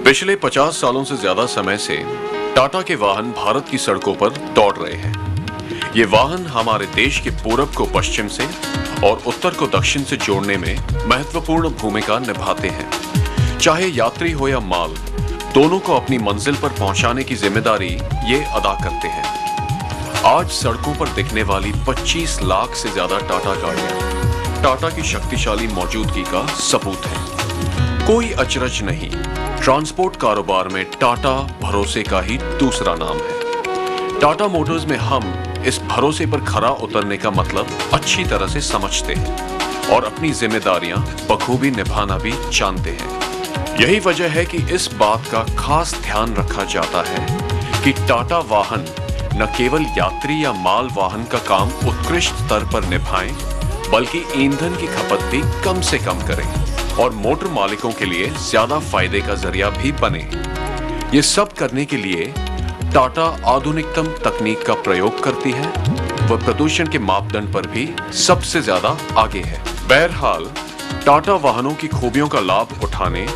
पिछले 50 सालों से ज्यादा समय से टाटा के वाहन भारत की सड़कों पर दौड़ रहे हैं। ये वाहन हमारे देश के पूरब को पश्चिम से और उत्तर को दक्षिण से जोड़ने में महत्वपूर्ण भूमिका निभाते हैं। चाहे यात्री हो या माल, दोनों को अपनी मंजिल पर पहुंचाने की जिम्मेदारी ये अदा करते हैं। आज सड़कों पर दिखने वाली 25 लाख से ज्यादा टाटा गाड़ियां टाटा की शक्तिशाली मौजूदगी का सबूत है। कोई अचरज नहीं, ट्रांसपोर्ट कारोबार में टाटा भरोसे का ही दूसरा नाम है। टाटा मोटर्स में हम इस भरोसे पर खरा उतरने का मतलब अच्छी तरह से समझते हैं और अपनी जिम्मेदारियां बखूबी निभाना भी जानते हैं। यही वजह है कि इस बात का खास ध्यान रखा जाता है कि टाटा वाहन न केवल यात्री या माल वाहन का काम उत्कृष्ट स्तर पर निभाएं, बल्कि ईंधन की खपत भी कम से कम करें और मोटर मालिकों के लिए ज्यादा फायदे का जरिया भी बने। ये सब करने के लिए टाटा आधुनिकतम तकनीक का प्रयोग करती है। वह प्रदूषण के मापदंड पर भी सबसे ज्यादा आगे है। बहरहाल, टाटा वाहनों की खूबियों का लाभ उठाने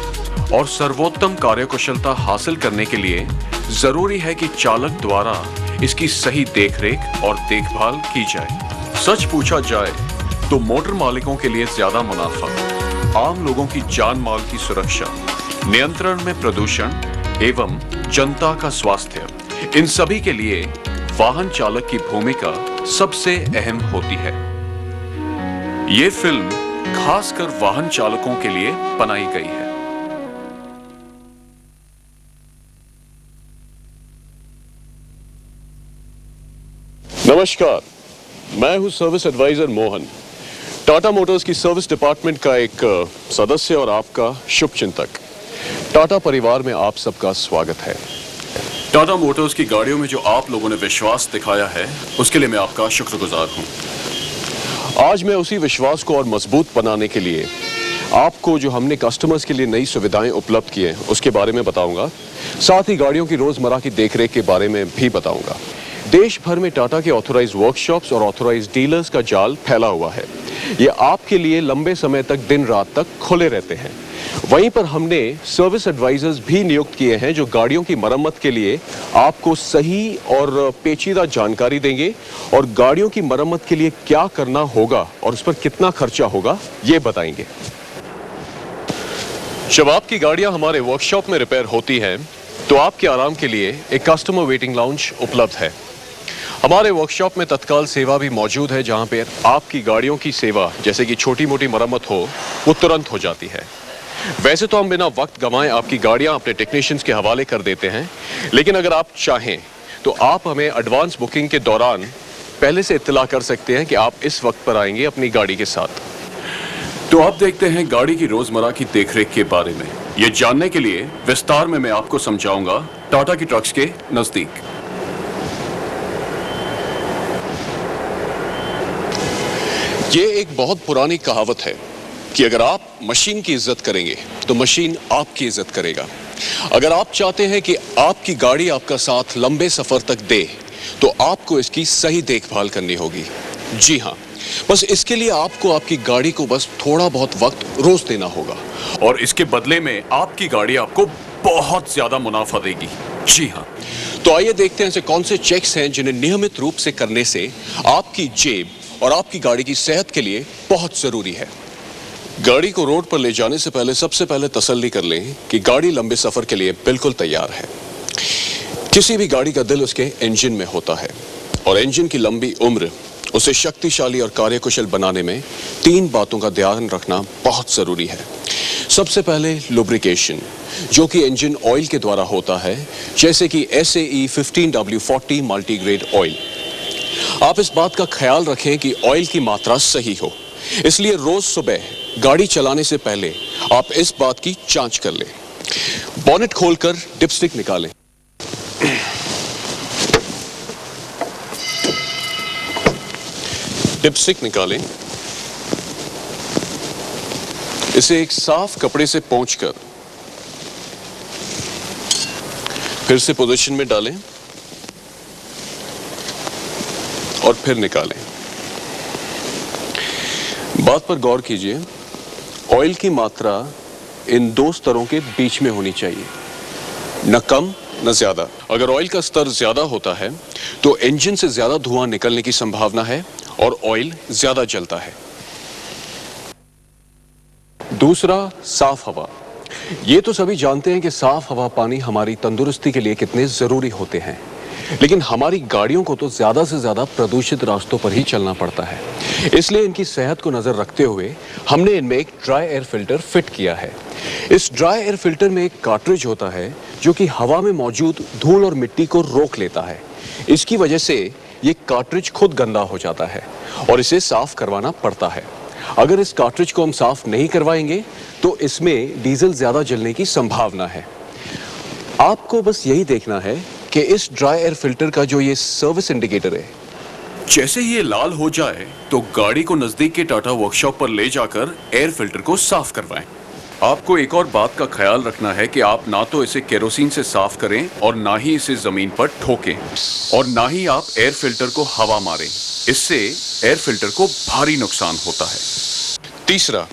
और सर्वोत्तम कार्यकुशलता हासिल करने के लिए जरूरी है कि चालक द्वारा इसकी सही देखरेख और देखभाल की जाए। सच पूछा जाए तो मोटर मालिकों के लिए ज्यादा मुनाफा, आम लोगों की जान माल की सुरक्षा, नियंत्रण में प्रदूषण एवं जनता का स्वास्थ्य, इन सभी के लिए वाहन चालक की भूमिका सबसे अहम होती है। ये फिल्म खासकर वाहन चालकों के लिए बनाई गई है। नमस्कार, मैं हूं सर्विस एडवाइजर मोहन, टाटा मोटर्स की सर्विस डिपार्टमेंट का एक सदस्य और आपका शुभचिंतक। टाटा परिवार में आप सबका स्वागत है। टाटा मोटर्स की गाड़ियों में जो आप लोगों ने विश्वास दिखाया है, उसके लिए मैं आपका शुक्रगुजार हूं। आज मैं उसी विश्वास को और मजबूत बनाने के लिए आपको जो हमने कस्टमर्स के लिए नई सुविधाएं उपलब्ध की हैं, उसके बारे में बताऊंगा। साथ ही गाड़ियों की रोजमर्रा की देखरेख के बारे में भी बताऊंगा। देश भर में टाटा के ऑथोराइज्ड वर्कशॉप्स और ऑथोराइज्ड डीलर्स का जाल फैला हुआ है। ये आपके लिए लंबे समय तक दिन रात तक खुले रहते हैं। वहीं पर हमने सर्विस एडवाइजर्स भी नियुक्त किए हैं जो गाड़ियों की मरम्मत के लिए आपको सही और पेचीदा जानकारी देंगे और गाड़ियों की मरम्मत के लिए क्या करना होगा और उस पर कितना खर्चा होगा ये बताएंगे। जब आपकी गाड़ियां हमारे वर्कशॉप में रिपेयर होती हैं तो आपके आराम के लिए एक कस्टमर वेटिंग लाउंज उपलब्ध है। हमारे वर्कशॉप में तत्काल सेवा भी मौजूद है, जहां पर आपकी गाड़ियों की सेवा जैसे कि छोटी मोटी मरम्मत हो वो तुरंत हो जाती है। वैसे तो हम बिना वक्त गंवाए आपकी गाड़ियां अपने टेक्नीशियंस के हवाले कर देते हैं, लेकिन अगर आप चाहें तो आप हमें एडवांस बुकिंग के दौरान पहले से इत्तला कर सकते हैं कि आप इस वक्त पर आएंगे अपनी गाड़ी के साथ। तो आप देखते हैं गाड़ी की रोजमर्रा की देखरेख के बारे में। ये जानने के लिए विस्तार में मैं आपको समझाऊंगा टाटा की ट्रक्स के नजदीक। ये एक बहुत पुरानी कहावत है कि अगर आप मशीन की इज्जत करेंगे तो मशीन आपकी इज्जत करेगा। अगर आप चाहते हैं कि आपकी गाड़ी आपका साथ लंबे सफर तक दे तो आपको इसकी सही देखभाल करनी होगी। जी हाँ, बस इसके लिए आपको आपकी गाड़ी को बस थोड़ा बहुत वक्त रोज देना होगा और इसके बदले में आपकी गाड़ी आपको बहुत ज्यादा मुनाफा देगी। जी हाँ, तो आइए देखते हैं ऐसे कौन से चेक्स हैं जिन्हें नियमित रूप से करने से आपकी जेब और आपकी गाड़ी की सेहत के लिए बहुत जरूरी है। गाड़ी को रोड पर ले जाने से पहले सबसे पहले तसल्ली कर लें कि गाड़ी लंबे सफर के लिए बिल्कुल तैयार है। किसी भी गाड़ी का दिल उसके इंजन में होता है और इंजन की लंबी उम्र उसे शक्तिशाली और कार्यकुशल बनाने में 3 बातों का ध्यान रखना बहुत जरूरी है। सबसे पहले लुब्रिकेशन, जो कि इंजन ऑयल के द्वारा होता है, जैसे कि SAE 15W40 मल्टीग्रेड ऑयल। आप इस बात का ख्याल रखें कि ऑयल की मात्रा सही हो, इसलिए रोज सुबह गाड़ी चलाने से पहले आप इस बात की जांच कर लें। बॉनेट खोलकर डिपस्टिक निकालें। डिपस्टिक निकालें। इसे एक साफ कपड़े से पोंछकर फिर से पोजीशन में डालें और फिर निकालें। बात पर गौर कीजिए, ऑयल की मात्रा इन 2 स्तरों के बीच में होनी चाहिए। न कम न ज्यादा। अगर ऑयल का स्तर ज्यादा होता है तो इंजन से ज्यादा धुआं निकलने की संभावना है और ऑयल ज्यादा जलता है। दूसरा, साफ हवा। ये तो सभी जानते हैं कि साफ हवा पानी हमारी तंदुरुस्ती के लिए कितने जरूरी होते हैं, लेकिन हमारी गाड़ियों को तो ज्यादा से ज्यादा प्रदूषित रास्तों पर ही चलना पड़ता है। इसलिए इनकी सेहत को नजर रखते हुए हमने इनमें एक ड्राई एयर फिल्टर फिट किया है। इस ड्राई एयर फिल्टर में एक कार्ट्रिज होता है जो कि हवा में मौजूद धूल और मिट्टी को रोक लेता है। इसकी वजह से ये कार्ट्रिज खुद गंदा हो जाता है और इसे साफ करवाना पड़ता है। अगर इस कार्ट्रिज को हम साफ नहीं करवाएंगे तो इसमें डीजल ज्यादा जलने की संभावना है। आपको बस यही देखना है कि इस ड्राई एयर फिल्टर का जो ये सर्विस इंडिकेटर है, जैसे ही ये लाल हो जाए तो गाड़ी को नजदीक के टाटा वर्कशॉप पर ले जाकर एयर फिल्टर को साफ करवाएं। आपको एक और बात का ख्याल रखना है कि आप ना तो इसे केरोसिन से साफ करें और ना ही इसे जमीन पर ठोकें और ना ही आप एयर फिल्टर को हवा मारें। इससे एयर फिल्टर को भारी नुकसान होता है। तीसरा,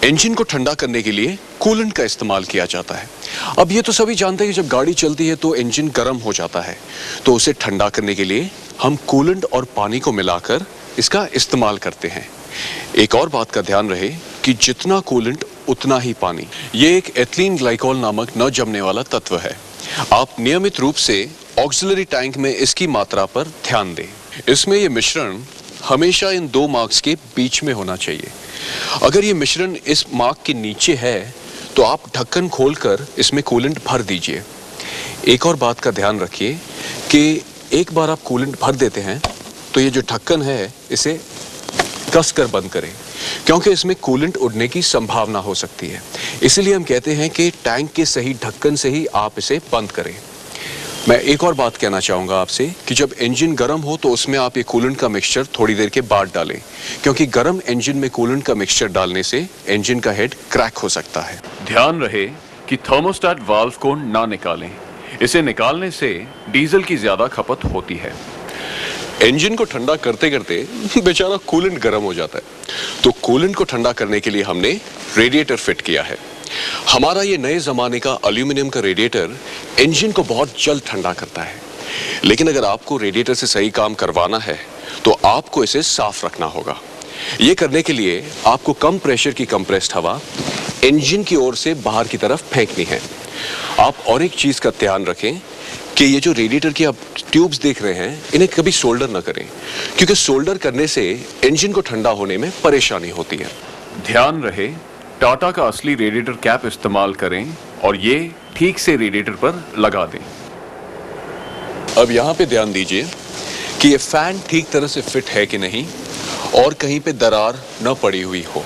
इंजन को ठंडा करने के लिए कूलेंट का इस्तेमाल किया जाता है। अब ये तो सभी जानते हैं कि जब गाड़ी चलती है तो इंजन गर्म हो जाता है, तो उसे ठंडा करने के लिए हम कूलेंट और पानी को मिलाकर इसका इस्तेमाल करते हैं। एक और बात का ध्यान रहे कि जितना कूलेंट उतना ही पानी। ये एक एथिलीन ग्लाइकोल नामक न जमने वाला तत्व है। आप नियमित रूप से ऑक्सिलरी टैंक में इसकी मात्रा पर ध्यान दें। इसमें यह मिश्रण हमेशा इन दो मार्क्स के बीच में होना चाहिए। अगर ये मिश्रण इस मार्क के नीचे है तो आप ढक्कन खोलकर इसमें कूलेंट भर दीजिए। एक और बात का ध्यान रखिए कि एक बार आप कूलेंट भर देते हैं तो ये जो ढक्कन है इसे कसकर बंद करें, क्योंकि इसमें कूलेंट उड़ने की संभावना हो सकती है। इसीलिए हम कहते हैं कि टैंक के सही ढक्कन से ही आप इसे बंद करें। मैं एक और बात कहना चाहूँगा आपसे कि जब इंजन गर्म हो तो उसमें आप ये कूलेंट का मिक्सचर थोड़ी देर के बाद डालें, क्योंकि गर्म इंजन में कूलेंट का मिक्सचर डालने से इंजन का हेड क्रैक हो सकता है। ध्यान रहे कि थर्मोस्टेट वाल्व को ना निकालें। इसे निकालने से डीजल की ज्यादा खपत होती है। इंजन को ठंडा करते करते बेचारा कूलेंट गर्म हो जाता है, तो कूलेंट को ठंडा करने के लिए हमने रेडिएटर फिट किया है। हमारा ये नए जमाने का एल्यूमिनियम का रेडिएटर इंजन को बहुत जल्द ठंडा करता है, लेकिन अगर आपको रेडिएटर से सही काम करवाना है तो आपको इसे साफ रखना होगा। ये करने के लिए आपको कम प्रेशर की कंप्रेस्ड हवा इंजन की ओर से बाहर की तरफ फेंकनी है। आप और एक चीज का ध्यान रखें कि ये जो रेडिएटर की आप ट्यूब्स देख रहे हैं इन्हें कभी सोल्डर ना करें, क्योंकि सोल्डर करने से इंजन को ठंडा होने में परेशानी होती है। ध्यान रहे टाटा का असली रेडिएटर कैप इस्तेमाल करें और ये ठीक से रेडिएटर पर लगा दें। अब यहाँ पे ध्यान दीजिए कि ये फैन ठीक तरह से फिट है कि नहीं और कहीं पे दरार न पड़ी हुई हो।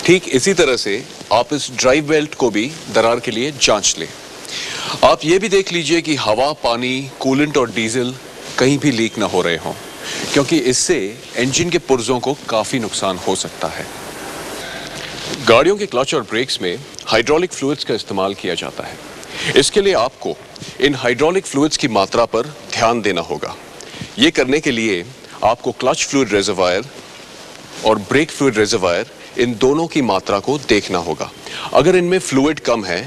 ठीक इसी तरह से आप इस ड्राइव बेल्ट को भी दरार के लिए जांच लें। आप ये भी देख लीजिए कि हवा, पानी, कूलेंट और डीजल कहीं भी लीक ना हो रहे हों, क्योंकि इससे इंजन के पुर्जों को काफी नुकसान हो सकता है। गाड़ियों के क्लच और ब्रेक्स में हाइड्रोलिक फ्लूइड्स का इस्तेमाल किया जाता है। इसके लिए आपको इन हाइड्रोलिक फ्लूइड्स की मात्रा पर ध्यान देना होगा। ये करने के लिए आपको क्लच फ्लूइड रिजर्वायर और ब्रेक फ्लूइड रिजर्वायर इन दोनों की मात्रा को देखना होगा। अगर इनमें फ्लूइड कम है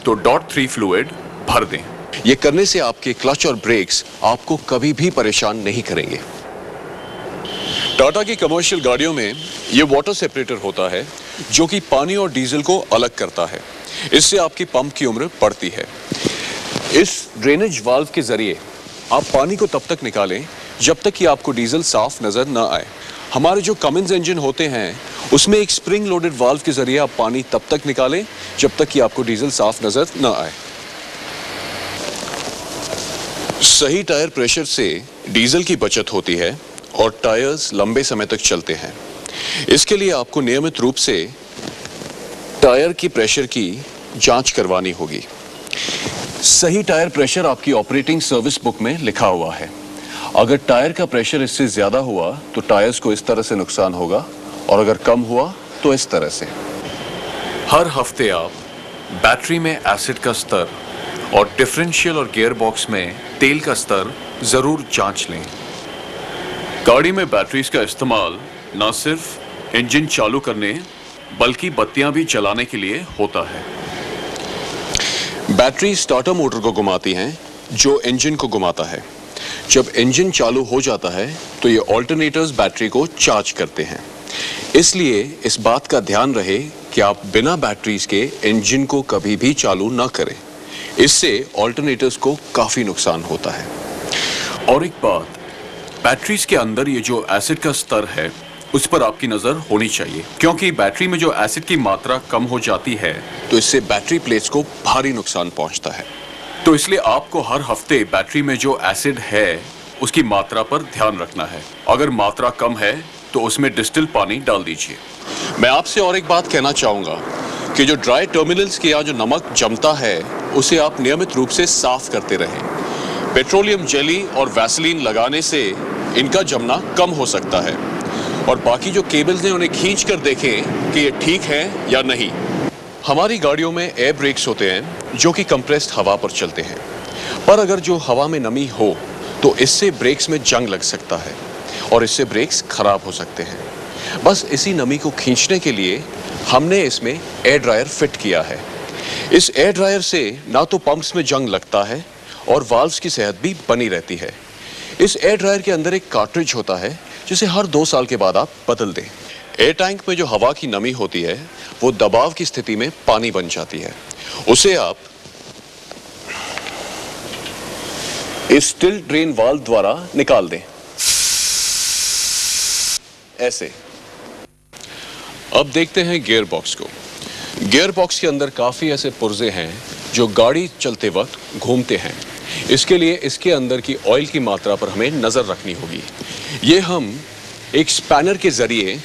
तो .3 फ्लूइड भर दें। ये करने से आपके क्लच और ब्रेक्स आपको कभी भी परेशान नहीं करेंगे। टाटा की कमर्शियल गाड़ियों में ये वाटर सेपरेटर होता है जो कि पानी और डीजल को अलग करता है। इससे आपकी पंप की उम्र बढ़ती है। इस ड्रेनेज वाल्व के जरिए आप पानी को तब तक निकालें जब तक कि आपको डीजल साफ नजर न आए। हमारे जो कमिंस इंजन होते हैं उसमें एक स्प्रिंग लोडेड वाल्व के जरिए आप पानी तब तक निकालें जब तक कि आपको डीजल साफ नजर न आए। सही टायर प्रेशर से डीजल की बचत होती है और टायर्स लंबे समय तक चलते हैं। इसके लिए आपको नियमित रूप से टायर की प्रेशर की जांच करवानी होगी। सही टायर प्रेशर आपकी ऑपरेटिंग सर्विस बुक में लिखा हुआ है। अगर टायर का प्रेशर इससे ज्यादा हुआ तो टायर्स को इस तरह से नुकसान होगा और अगर कम हुआ तो इस तरह से। हर हफ्ते आप बैटरी में एसिड का स्तर और डिफरेंशियल और गियर बॉक्स में तेल का स्तर जरूर जांच लें। गाड़ी में बैटरीज का इस्तेमाल न सिर्फ इंजन चालू करने बल्कि बत्तियां भी जलाने के लिए होता है। बैटरी स्टार्टर मोटर को घुमाती हैं जो इंजन को घुमाता है। जब इंजन चालू हो जाता है तो ये ऑल्टरनेटर्स बैटरी को चार्ज करते हैं। इसलिए इस बात का ध्यान रहे कि आप बिना बैटरीज के इंजन को कभी भी चालू ना करें। इससे ऑल्टरनेटर्स को काफी नुकसान होता है। और एक बात, बैटरीज के अंदर ये जो एसिड का स्तर है उस पर आपकी नजर होनी चाहिए, क्योंकि बैटरी में जो एसिड की मात्रा कम हो जाती है तो इससे बैटरी प्लेट्स को भारी नुकसान पहुंचता है। तो इसलिए आपको हर हफ्ते बैटरी में जो एसिड है उसकी मात्रा पर ध्यान रखना है। अगर मात्रा कम है तो उसमें डिस्टिल पानी डाल दीजिए। मैं आपसे और एक बात कहना चाहूंगा कि जो ड्राई टर्मिनल्स के यहाँ जो नमक जमता है उसे आप नियमित रूप से साफ करते रहें। पेट्रोलियम जेली और वैसलीन लगाने से इनका जमना कम हो सकता है। और बाकी जो केबल्स हैं उन्हें खींच कर देखें कि ये ठीक है या नहीं। हमारी गाड़ियों में एयर ब्रेक्स होते हैं जो कि कंप्रेस्ड हवा पर चलते हैं, पर अगर जो हवा में नमी हो तो इससे ब्रेक्स में जंग लग सकता है और इससे ब्रेक्स खराब हो सकते हैं। बस इसी नमी को खींचने के लिए हमने इसमें एयर ड्रायर फिट किया है। इस एयर ड्रायर से ना तो पंप्स में जंग लगता है और वाल्व्स की सेहत भी बनी रहती है। इस एयर ड्रायर के अंदर एक कार्ट्रिज होता है जिसे हर 2 साल के बाद आप बदल दें। एयर टैंक में जो हवा की नमी होती है वो दबाव की स्थिति में पानी बन जाती है। उसे आप इस टिल्ट ड्रेन वाल्व द्वारा निकाल दें, ऐसे। अब देखते हैं गियर बॉक्स को। गियर बॉक्स के अंदर काफी ऐसे पुर्जे हैं जो गाड़ी चलते वक्त घूमते हैं। इसके लिए इसके अंदर की ऑयल की मात्रा पर हमें नजर रखनी होगी। ये हम एक स्पैनर के जरिए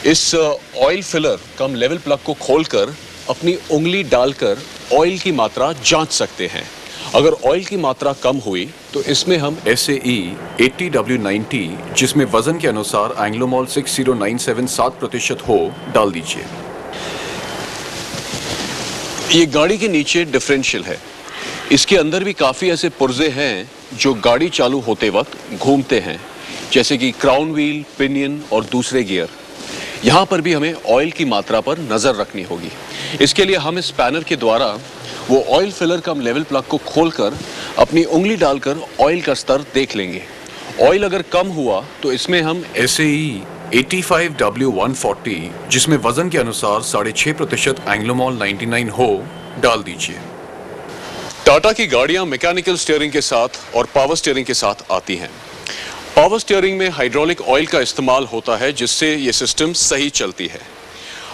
इस ऑयल फिलर कम लेवल प्लग को खोलकर अपनी उंगली डालकर ऑयल की मात्रा जांच सकते हैं। अगर ऑयल की मात्रा कम हुई तो इसमें हम SAE 80W90 जिसमें वजन के अनुसार एंग्लोमोल 6097 7% हो डाल दीजिए। ये गाड़ी के नीचे डिफरेंशियल है। इसके अंदर भी काफी ऐसे पुर्जे हैं जो गाड़ी चालू होते वक्त घूमते हैं, जैसे कि क्राउन व्हील, पिनियन और दूसरे गियर। यहाँ पर भी हमें ऑयल की मात्रा पर नजर रखनी होगी। इसके लिए हम इस स्पैनर के द्वारा वो ऑयल फिलर कम लेवल प्लग को खोलकर अपनी उंगली डालकर ऑयल का स्तर देख लेंगे। ऑयल अगर कम हुआ तो इसमें हम SAE 85W140 जिसमें वजन के अनुसार 6.5% एंग्लोमोल 99 हो डाल दीजिए। टाटा की गाड़ियां मैकेनिकल स्टीयरिंग के साथ और पावर स्टीयरिंग के साथ आती हैं। पावर स्टीयरिंग में हाइड्रोलिक ऑयल का इस्तेमाल होता है जिससे ये सिस्टम सही चलती है।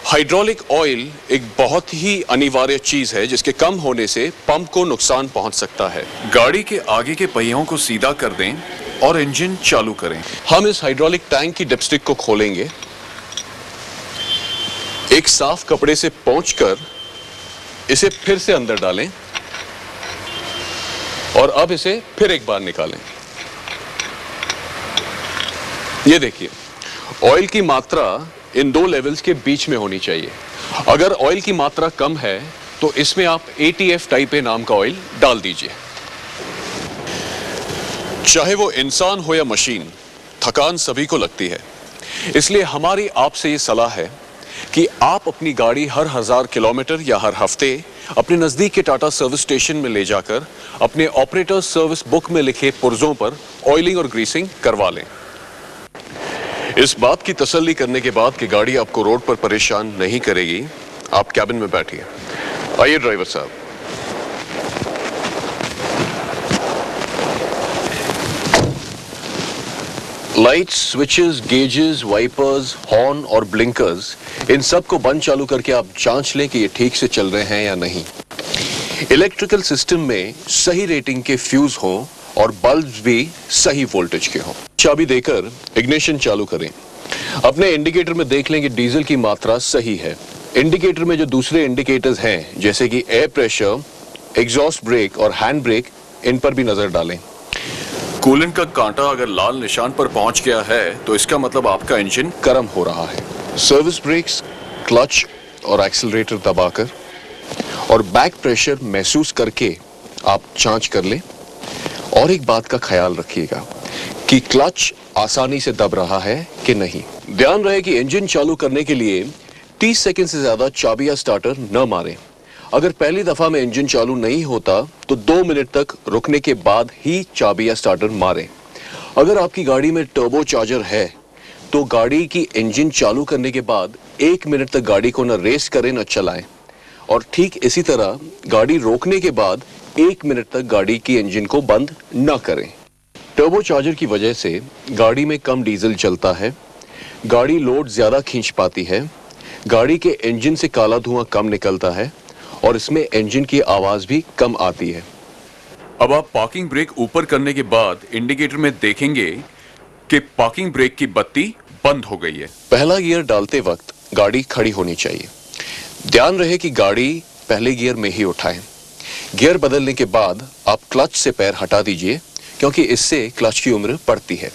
हाइड्रोलिक ऑयल एक बहुत ही अनिवार्य चीज है जिसके कम होने से पंप को नुकसान पहुंच सकता है। गाड़ी के आगे के पहियों को सीधा कर दें और इंजन चालू करें। हम इस हाइड्रोलिक टैंक की डिपस्टिक को खोलेंगे, एक साफ कपड़े से पोंछकर इसे फिर से अंदर डालें और अब इसे फिर एक बार निकालें। ये देखिए, ऑयल की मात्रा इन 2 लेवल्स के बीच में होनी चाहिए। अगर ऑयल की मात्रा कम है तो इसमें आप ATF टाइप ए नाम का ऑयल डाल दीजिए। चाहे वो इंसान हो या मशीन, थकान सभी को लगती है। इसलिए हमारी आपसे ये सलाह है कि आप अपनी गाड़ी हर 1000 किलोमीटर या हर हफ्ते अपने नजदीक के टाटा सर्विस स्टेशन में ले जाकर अपने ऑपरेटर सर्विस बुक में लिखे पुर्जों पर ऑयलिंग और ग्रीसिंग करवा लें। इस बात की तसल्ली करने के बाद कि गाड़ी आपको रोड पर परेशान नहीं करेगी, आप कैबिन में बैठिए। आइए ड्राइवर साहब। Lights, switches, gauges, wipers, horn और ब्लिंकर्स, इन सब को बंद चालू करके आप जांच लें कि ये ठीक से चल रहे हैं या नहीं। इलेक्ट्रिकल सिस्टम में सही रेटिंग के फ्यूज हों और बल्ब्स भी सही वोल्टेज के हों। चाबी देकर इग्निशन चालू करें। अपने इंडिकेटर में देख लें कि डीजल की मात्रा सही है। इंडिकेटर में जो दूसरे इंडिकेटर्स हैं जैसे कि एयर प्रेशर, एग्जॉस्ट ब्रेक और हैंड ब्रेक, इन पर भी नजर डालें। कूलेंट का कांटा अगर लाल निशान पर पहुंच गया है तो इसका मतलब आपका इंजन गर्म हो रहा है। सर्विस ब्रेक्स, क्लच और एक्सीलरेटर दबाकर और बैक प्रेशर महसूस करके आप जांच कर लें। और एक बात का ख्याल रखिएगा कि क्लच आसानी से दब रहा है कि नहीं। ध्यान रहे कि इंजन चालू करने के लिए 30 सेकंड से ज्यादा चाबी या स्टार्टर न मारें। अगर पहली दफा में इंजन चालू नहीं होता तो 2 मिनट तक रुकने के बाद ही चाबी या स्टार्टर मारें। अगर आपकी गाड़ी में टर्बो चार्जर है तो गाड़ी की इंजन चालू करने के बाद 1 मिनट तक गाड़ी को न रेस करें न चलाएं, और ठीक इसी तरह गाड़ी रोकने के बाद 1 मिनट तक गाड़ी की इंजन को बंद न करें। टर्बो चार्जर की वजह से गाड़ी में कम डीजल चलता है, गाड़ी लोड ज्यादा खींच पाती है, गाड़ी के इंजन से काला धुआं कम निकलता है और इसमें इंजन की आवाज भी कम आती है। अब आप पार्किंग ब्रेक ऊपर करने के बाद इंडिकेटर में देखेंगे कि पार्किंग ब्रेक की बत्ती बंद हो गई है। पहला गियर डालते वक्त गाड़ी खड़ी होनी चाहिए। ध्यान रहे कि गाड़ी पहले गियर में ही उठाएं। गियर बदलने के बाद आप क्लच से पैर हटा दीजिए, क्योंकि इससे क्लच की उम्र बढ़ती है।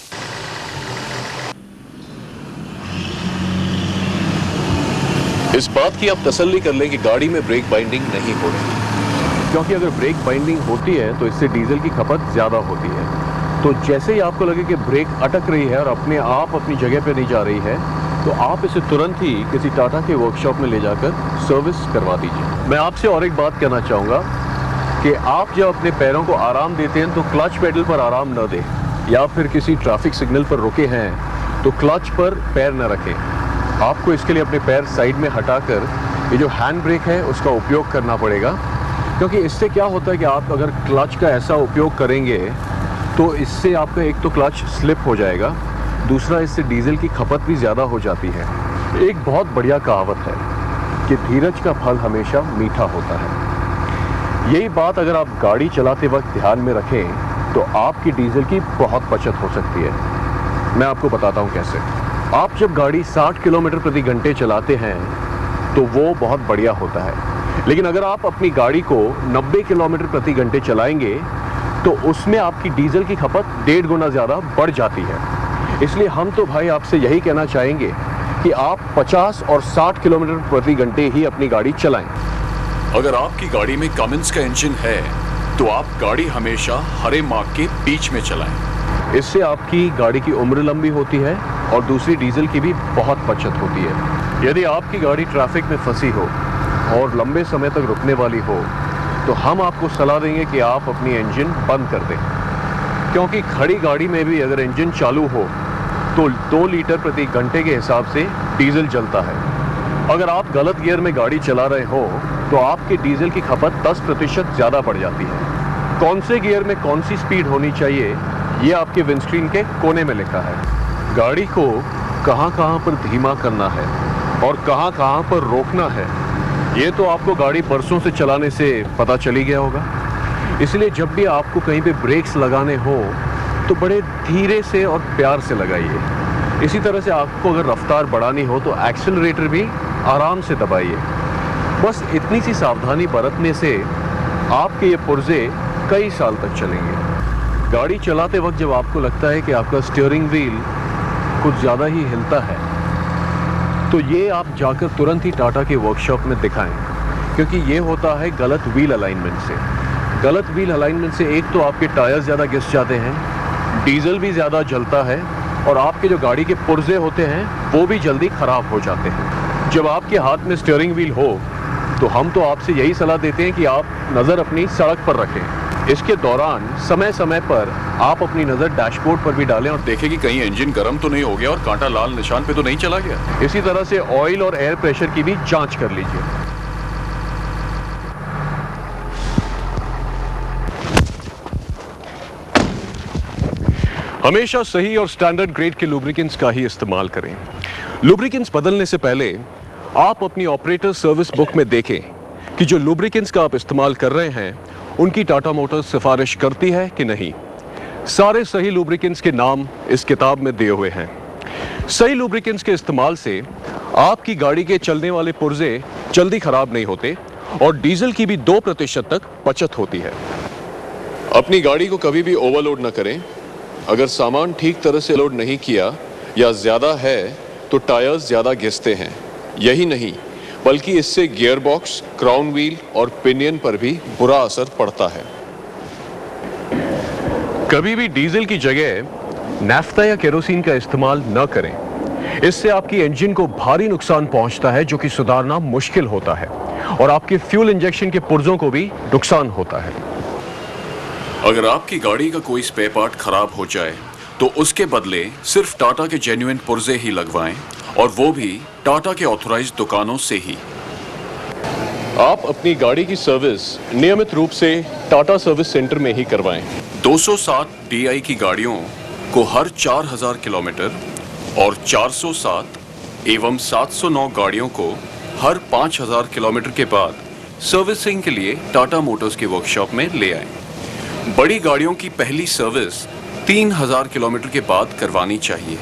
इस बात की आप तसल्ली कर लें कि गाड़ी में ब्रेक बाइंडिंग नहीं हो रही, क्योंकि अगर ब्रेक बाइंडिंग होती है तो इससे डीजल की खपत ज्यादा होती है। तो जैसे ही आपको लगे कि ब्रेक अटक रही है और अपने आप अपनी जगह पे नहीं जा रही है, तो आप इसे तुरंत ही किसी टाटा के वर्कशॉप में ले जाकर सर्विस करवा दीजिए। मैं आपसे और एक बात कहना चाहूँगा कि आप जब अपने पैरों को आराम देते हैं तो क्लच पेडल पर आराम न दें, या फिर किसी ट्रैफिक सिग्नल पर रुके हैं तो क्लच पर पैर न रखें। आपको इसके लिए अपने पैर साइड में हटाकर ये जो हैंड ब्रेक है उसका उपयोग करना पड़ेगा, क्योंकि इससे क्या होता है कि आप अगर क्लच का ऐसा उपयोग करेंगे तो इससे आपका एक तो क्लच स्लिप हो जाएगा, दूसरा इससे डीजल की खपत भी ज़्यादा हो जाती है। एक बहुत बढ़िया कहावत है कि धीरज का फल हमेशा मीठा होता है। यही बात अगर आप गाड़ी चलाते वक्त ध्यान में रखें तो आपकी डीजल की बहुत बचत हो सकती है। मैं आपको बताता हूँ कैसे। आप जब गाड़ी 60 किलोमीटर प्रति घंटे चलाते हैं तो वो बहुत बढ़िया होता है, लेकिन अगर आप अपनी गाड़ी को 90 किलोमीटर प्रति घंटे चलाएंगे तो उसमें आपकी डीजल की खपत 1.5 गुना ज़्यादा बढ़ जाती है। इसलिए हम तो भाई आपसे यही कहना चाहेंगे कि आप 50 और 60 किलोमीटर प्रति घंटे ही अपनी गाड़ी चलाएं। अगर आपकी गाड़ी में कमिंस का इंजन है तो आप गाड़ी हमेशा हरे मार्ग के बीच में चलाएं। इससे आपकी गाड़ी की उम्र लंबी होती है और दूसरी डीजल की भी बहुत बचत होती है। यदि आपकी गाड़ी ट्रैफिक में फंसी हो और लंबे समय तक रुकने वाली हो तो हम आपको सलाह देंगे कि आप अपनी इंजन बंद कर दें, क्योंकि खड़ी गाड़ी में भी अगर इंजन चालू हो तो 2 लीटर प्रति घंटे के हिसाब से डीजल जलता है। अगर आप गलत गियर में गाड़ी चला रहे हो तो आपके डीजल की खपत 10% ज़्यादा बढ़ जाती है। कौन से गियर में कौन सी स्पीड होनी चाहिए ये आपके विंडस्क्रीन के कोने में लिखा है। गाड़ी को कहां पर धीमा करना है और कहां पर रोकना है ये तो आपको गाड़ी बरसों से चलाने से पता चल ही गया होगा। इसलिए जब भी आपको कहीं पे ब्रेक्स लगाने हो तो बड़े धीरे से और प्यार से लगाइए। इसी तरह से आपको अगर रफ्तार बढ़ानी हो तो एक्सेलरेटर भी आराम से दबाइए। बस इतनी सी सावधानी बरतने से आपके ये पुर्जे कई साल तक चलेंगे। गाड़ी चलाते वक्त जब आपको लगता है कि आपका स्टीयरिंग व्हील कुछ ज़्यादा ही हिलता है तो ये आप जाकर तुरंत ही टाटा के वर्कशॉप में दिखाएं, क्योंकि ये होता है गलत व्हील अलाइनमेंट से। गलत व्हील अलाइनमेंट से एक तो आपके टायर ज़्यादा घिस जाते हैं, डीजल भी ज़्यादा जलता है और आपके जो गाड़ी के पुर्जे होते हैं वो भी जल्दी ख़राब हो जाते हैं। जब आपके हाथ में स्टीयरिंग व्हील हो तो हम तो आपसे यही सलाह देते हैं कि आप नज़र अपनी सड़क पर रखें। इसके दौरान समय समय पर आप अपनी नज़र डैशबोर्ड पर भी डालें और देखें कि कहीं इंजन गर्म तो नहीं हो गया और कांटा लाल निशान पे तो नहीं चला गया। इसी तरह से ऑयल और एयर प्रेशर की भी जांच कर लीजिए। हमेशा सही और स्टैंडर्ड ग्रेड के लुब्रिकेंट्स का ही इस्तेमाल करें। लुब्रिकेंट्स बदलने से पहले आप अपनी ऑपरेटर सर्विस बुक में देखें कि जो लुब्रिकेंट्स का आप इस्तेमाल कर रहे हैं उनकी टाटा मोटर्स सिफारिश करती है कि नहीं। सारे सही लुब्रिकेंट्स के नाम इस किताब में दिए हुए हैं। सही लुब्रिकेंट्स के इस्तेमाल से आपकी गाड़ी के चलने वाले पुर्जे जल्दी खराब नहीं होते और डीजल की भी 2% तक बचत होती है। अपनी गाड़ी को कभी भी ओवरलोड न करें। अगर सामान ठीक तरह से लोड नहीं किया या ज्यादा है तो टायर्स ज्यादा घिसते हैं। यही नहीं बल्कि इससे गियर बॉक्स, क्राउन व्हील और पिनियन पर भी बुरा असर पड़ता है। कभी भी डीजल की जगह नाफ्ता या केरोसिन का इस्तेमाल न करें। इससे आपकी इंजन को भारी नुकसान पहुंचता है जो कि सुधारना मुश्किल होता है और आपके फ्यूल इंजेक्शन के पुर्जों को भी नुकसान होता है। अगर आपकी गाड़ी का कोई स्पेयर पार्ट खराब हो जाए तो उसके बदले सिर्फ टाटा के जेन्युइन पुर्जे ही लगवाएं, और वो भी टाटा के ऑथराइज्ड दुकानों से ही। आप अपनी गाड़ी की सर्विस नियमित रूप से टाटा सर्विस सेंटर में ही करवाएं। 207 DI की गाड़ियों को हर 4000 किलोमीटर और 407 एवं 709 गाड़ियों को हर 5000 किलोमीटर के बाद सर्विसिंग के लिए टाटा मोटर्स की वर्कशॉप में ले आएं। बड़ी गाड़ियों की पहली सर्विस 3000 किलोमीटर के बाद करवानी चाहिए।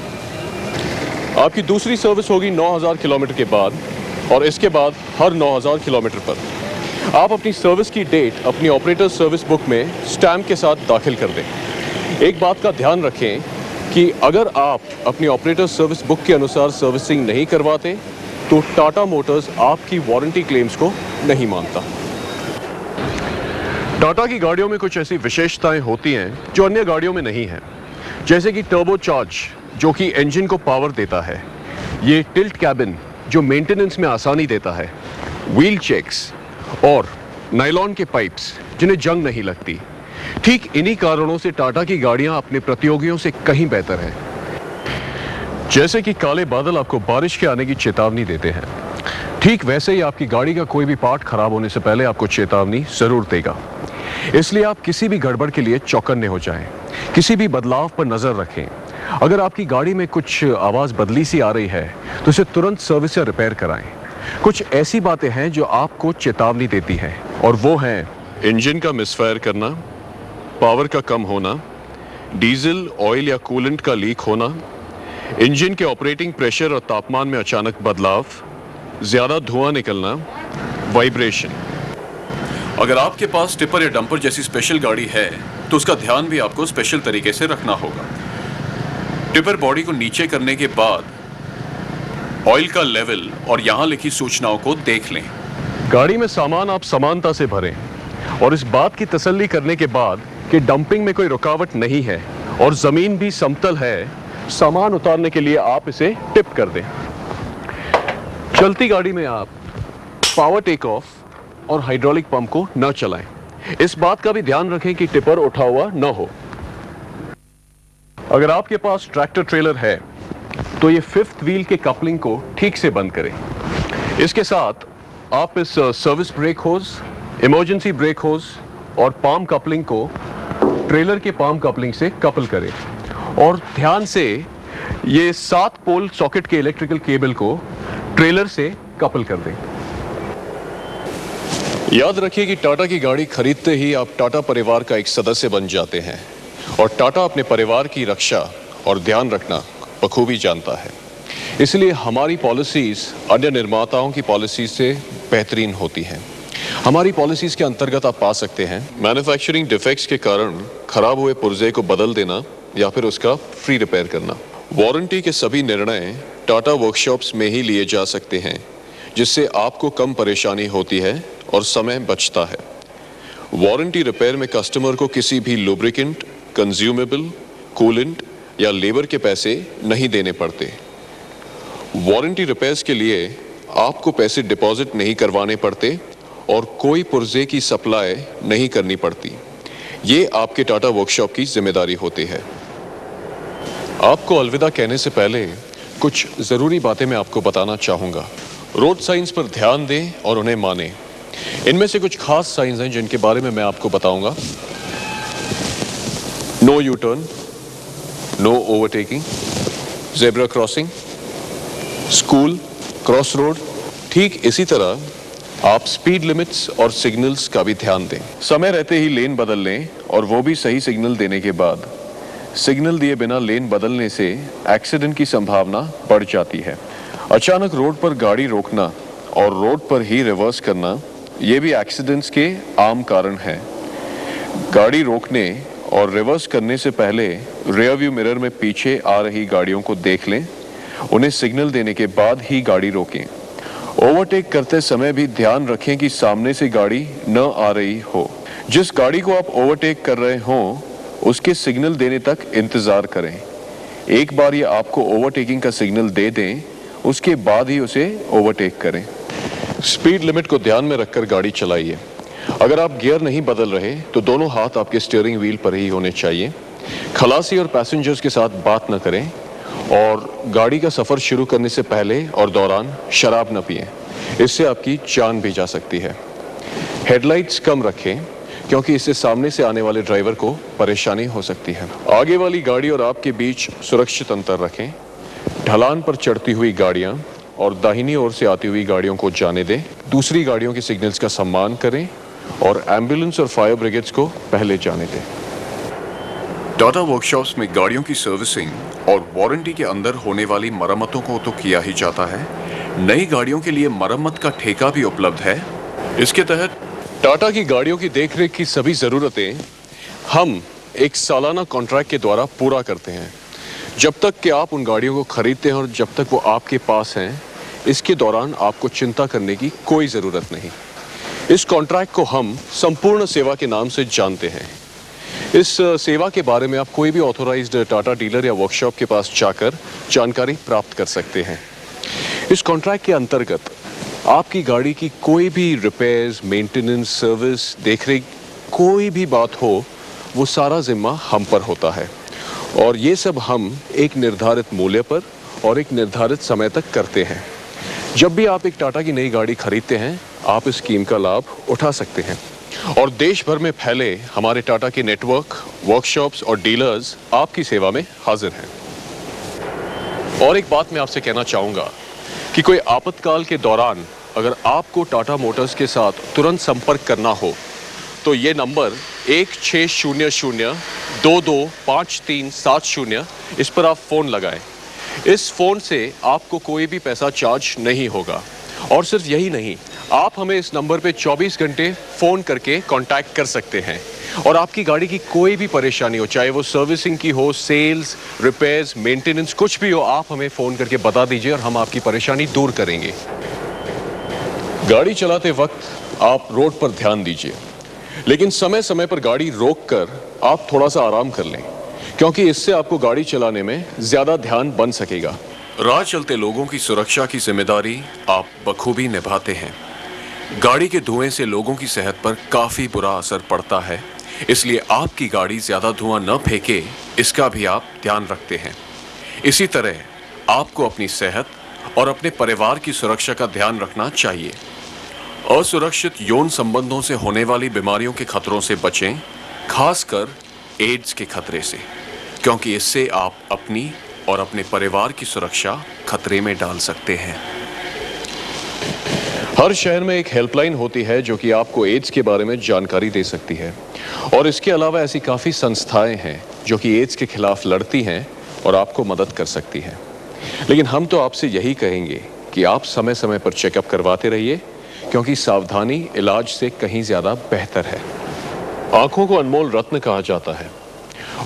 आपकी दूसरी सर्विस होगी 9000 किलोमीटर के बाद, और इसके बाद हर 9000 किलोमीटर पर। आप अपनी सर्विस की डेट अपनी ऑपरेटर सर्विस बुक में स्टैम्प के साथ दाखिल कर दें। एक बात का ध्यान रखें कि अगर आप अपनी ऑपरेटर सर्विस बुक के अनुसार सर्विसिंग नहीं करवाते तो टाटा मोटर्स आपकी वारंटी क्लेम्स को नहीं मानता। टाटा की गाड़ियों में कुछ ऐसी विशेषताएं होती हैं जो अन्य गाड़ियों में नहीं हैं, जैसे कि टर्बो चार्ज जो कि इंजन को पावर देता है, ये टिल्ट कैबिन जो मेंटेनेंस में आसानी देता है, व्हील चेक्स और नायलॉन के पाइप्स जिन्हें जंग नहीं लगती। ठीक इन्हीं कारणों से टाटा की गाड़ियां अपने प्रतियोगियों से कहीं बेहतर हैं। जैसे कि काले बादल आपको बारिश के आने की चेतावनी देते हैं, ठीक वैसे ही आपकी गाड़ी का कोई भी पार्ट खराब होने से पहले आपको चेतावनी जरूर देगा। इसलिए आप किसी भी गड़बड़ के लिए चौकन्ने हो जाएं, किसी भी बदलाव पर नजर रखें। अगर आपकी गाड़ी में कुछ आवाज बदली सी आ रही है तो इसे तुरंत सर्विस या रिपेयर कराएं। कुछ ऐसी बातें हैं जो आपको चेतावनी देती हैं, और वो हैं इंजन का मिसफायर करना, पावर का कम होना, डीजल, ऑयल या कूलेंट का लीक होना, इंजन के ऑपरेटिंग प्रेशर और तापमान में अचानक बदलाव, ज्यादा धुआं निकलना, वाइब्रेशन। अगर आपके पास टिपर या डंपर जैसी स्पेशल गाड़ी है तो उसका ध्यान भी आपको स्पेशल तरीके से रखना होगा। टिपर बॉडी को नीचे करने के बाद ऑयल का लेवल और यहां लिखी सूचनाओं को देख लें। गाड़ी में सामान आप समानता से भरें और इस बात की तसल्ली करने के बाद कि डंपिंग में कोई रुकावट नहीं है और जमीन भी समतल है, सामान उतारने के लिए आप इसे टिप कर दें। चलती गाड़ी में आप पावर टेक ऑफ और हाइड्रोलिक पंप को न चलाएं। इस बात का भी ध्यान रखें कि टिपर उठा हुआ न हो। अगर आपके पास ट्रैक्टर ट्रेलर है तो ये फिफ्थ व्हील के कपलिंग को ठीक से बंद करें। इसके साथ आप इस सर्विस ब्रेक होज, इमरजेंसी ब्रेक होज और पाम कपलिंग को ट्रेलर के पाम कपलिंग से कपल करें, और ध्यान से ये 7 पोल सॉकेट के इलेक्ट्रिकल केबल को ट्रेलर से कपल कर दें। याद रखिए कि टाटा की गाड़ी खरीदते ही आप टाटा परिवार का एक सदस्य बन जाते हैं, और टाटा अपने परिवार की रक्षा और ध्यान रखना बखूबी जानता है। इसलिए हमारी पॉलिसीज अन्य निर्माताओं की पॉलिसी से बेहतरीन होती हैं। हमारी पॉलिसीज के अंतर्गत आप पा सकते हैं मैन्युफैक्चरिंग डिफेक्ट्स के कारण खराब हुए पुर्जे को बदल देना या फिर उसका फ्री रिपेयर करना। वारंटी के सभी निर्णय टाटा वर्कशॉप्स में ही लिए जा सकते हैं, जिससे आपको कम परेशानी होती है और समय बचता है। वारंटी रिपेयर में कस्टमर को किसी भी लुब्रिकेंट, कंज्यूमेबल, कूलेंट या लेबर के पैसे नहीं देने पड़ते। वारंटी रिपेयर्स के लिए आपको पैसे डिपॉजिट नहीं करवाने पड़ते और कोई पुर्जे की सप्लाई नहीं करनी पड़ती। ये आपके टाटा वर्कशॉप की जिम्मेदारी होती है। आपको अलविदा कहने से पहले कुछ जरूरी बातें मैं आपको बताना चाहूंगा। रोड साइंस पर ध्यान दें और उन्हें मानें। इनमें से कुछ खास साइंस हैं जिनके बारे में मैं आपको बताऊंगा। No U turn, no overtaking, zebra crossing, school, cross road. ठीक इसी तरह आप स्पीड लिमिट्स और सिग्नल्स का भी ध्यान दें। समय रहते ही लेन बदल लें, और वो भी सही सिग्नल देने के बाद। सिग्नल दिए बिना लेन बदलने से एक्सीडेंट की संभावना बढ़ जाती है। अचानक रोड पर गाड़ी रोकना और रोड पर ही रिवर्स करना, ये भी एक्सीडेंट्स के आम कारण हैं। गाड़ी रोकने और रिवर्स करने से पहले रियर व्यू मिरर में पीछे आ रही गाड़ियों को देख लें। उन्हें सिग्नल देने के बाद ही गाड़ी रोकें। ओवरटेक करते समय भी ध्यान रखें कि सामने से गाड़ी न आ रही हो। जिस गाड़ी को आप ओवरटेक कर रहे हों, उसके सिग्नल देने तक इंतजार करें। एक बार ये आपको ओवरटेकिंग का सिग्नल दे दें, उसके बाद ही उसे ओवरटेक करें। स्पीड लिमिट को ध्यान में रखकर गाड़ी चलाइए। अगर आप गियर नहीं बदल रहे तो दोनों हाथ आपके स्टीयरिंग व्हील पर ही होने चाहिए। खलासी और पैसेंजर्स के साथ बात न करें और गाड़ी का सफर शुरू करने से पहले और दौरान शराब न पिएं। इससे आपकी जान भी जा सकती है। हेडलाइट्स कम रखें क्योंकि इससे सामने से आने वाले ड्राइवर को परेशानी हो सकती है। आगे वाली गाड़ी और आपके बीच सुरक्षित अंतर रखें। ढलान पर चढ़ती हुई गाड़ियां और दाहिनी ओर से आती हुई गाड़ियों को जाने दें। दूसरी गाड़ियों के सिग्नल्स का सम्मान करें और एम्बुलेंस और फायर ब्रिगेड्स को पहले जाने दें। टाटा वर्कशॉप्स में गाड़ियों की सर्विसिंग और वारंटी के अंदर होने वाली मरम्मतों को तो किया ही जाता है, नई गाड़ियों के लिए मरम्मत का ठेका भी उपलब्ध है। इसके तहत टाटा की गाड़ियों की देखरेख की सभी जरूरतें हम एक सालाना कॉन्ट्रैक्ट के द्वारा पूरा करते हैं। जब तक कि आप उन गाड़ियों को खरीदते हैं और जब तक वो आपके पास हैं, इसके दौरान आपको चिंता करने की कोई ज़रूरत नहीं। इस कॉन्ट्रैक्ट को हम संपूर्ण सेवा के नाम से जानते हैं। इस सेवा के बारे में आप कोई भी ऑथोराइज्ड टाटा डीलर या वर्कशॉप के पास जाकर जानकारी प्राप्त कर सकते हैं। इस कॉन्ट्रैक्ट के अंतर्गत आपकी गाड़ी की कोई भी रिपेयर्स, मेंटेनेंस, सर्विस, देखरेख, कोई भी बात हो, वो सारा जिम्मा हम पर होता है और ये सब हम एक निर्धारित मूल्य पर और एक निर्धारित समय तक करते हैं। जब भी आप एक टाटा की नई गाड़ी खरीदते हैं, आप इस स्कीम का लाभ उठा सकते हैं और देश भर में फैले हमारे टाटा के नेटवर्क, वर्कशॉप्स और डीलर्स आपकी सेवा में हाजिर हैं। और एक बात मैं आपसे कहना चाहूँगा कि कोई आपातकाल के दौरान अगर आपको टाटा मोटर्स के साथ तुरंत संपर्क करना हो तो ये नंबर 1600-225370, इस पर आप फ़ोन लगाएं। इस फ़ोन से आपको कोई भी पैसा चार्ज नहीं होगा और सिर्फ यही नहीं, आप हमें इस नंबर पे 24 घंटे फ़ोन करके कांटेक्ट कर सकते हैं और आपकी गाड़ी की कोई भी परेशानी हो, चाहे वो सर्विसिंग की हो, सेल्स, रिपेयर्स, मेंटेनेंस, कुछ भी हो, आप हमें फ़ोन करके बता दीजिए और हम आपकी परेशानी दूर करेंगे। गाड़ी चलाते वक्त आप रोड पर ध्यान दीजिए, लेकिन समय समय पर गाड़ी रोककर आप थोड़ा सा आराम कर लें क्योंकि इससे आपको गाड़ी चलाने में ज़्यादा ध्यान बन सकेगा। राह चलते लोगों की सुरक्षा की जिम्मेदारी आप बखूबी निभाते हैं। गाड़ी के धुएं से लोगों की सेहत पर काफी बुरा असर पड़ता है, इसलिए आपकी गाड़ी ज्यादा धुआं न फेंके, इसका भी आप ध्यान रखते हैं। इसी तरह आपको अपनी सेहत और अपने परिवार की सुरक्षा का ध्यान रखना चाहिए। असुरक्षित यौन संबंधों से होने वाली बीमारियों के खतरों से बचें, खासकर एड्स के खतरे से, क्योंकि इससे आप अपनी और अपने परिवार की सुरक्षा खतरे में डाल सकते हैं। हर शहर में एक हेल्पलाइन होती है जो कि आपको एड्स के बारे में जानकारी दे सकती है और इसके अलावा ऐसी काफ़ी संस्थाएं हैं जो कि एड्स के खिलाफ लड़ती हैं और आपको मदद कर सकती हैं। लेकिन हम तो आपसे यही कहेंगे कि आप समय समय पर चेकअप करवाते रहिए क्योंकि सावधानी इलाज से कहीं ज़्यादा बेहतर है। आंखों को अनमोल रत्न कहा जाता है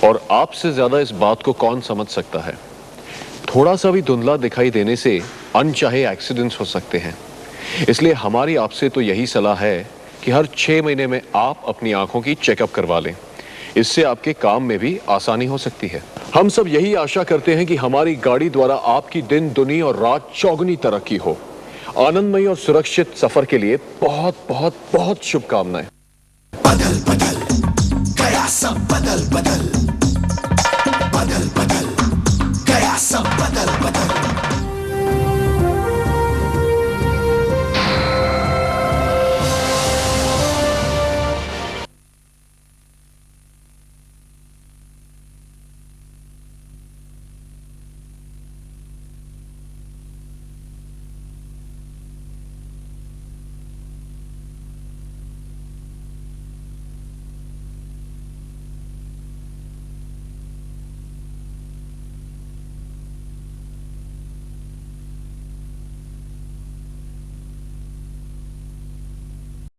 और आपसे ज़्यादा इस बात को कौन समझ सकता है। थोड़ा सा भी धुंधला दिखाई देने से अनचाहे एक्सीडेंट्स हो सकते हैं, इसलिए हमारी आपसे तो यही सलाह है कि हर 6 महीने में आप अपनी आंखों की चेकअप करवा लें। इससे आपके काम में भी आसानी हो सकती है। हम सब यही आशा करते हैं कि हमारी गाड़ी द्वारा आपकी दिन दुनी और रात चौगुनी तरक्की हो। आनंदमयी और सुरक्षित सफर के लिए बहुत बहुत बहुत शुभकामनाएं। बदल बदल गया सब बदल बदल।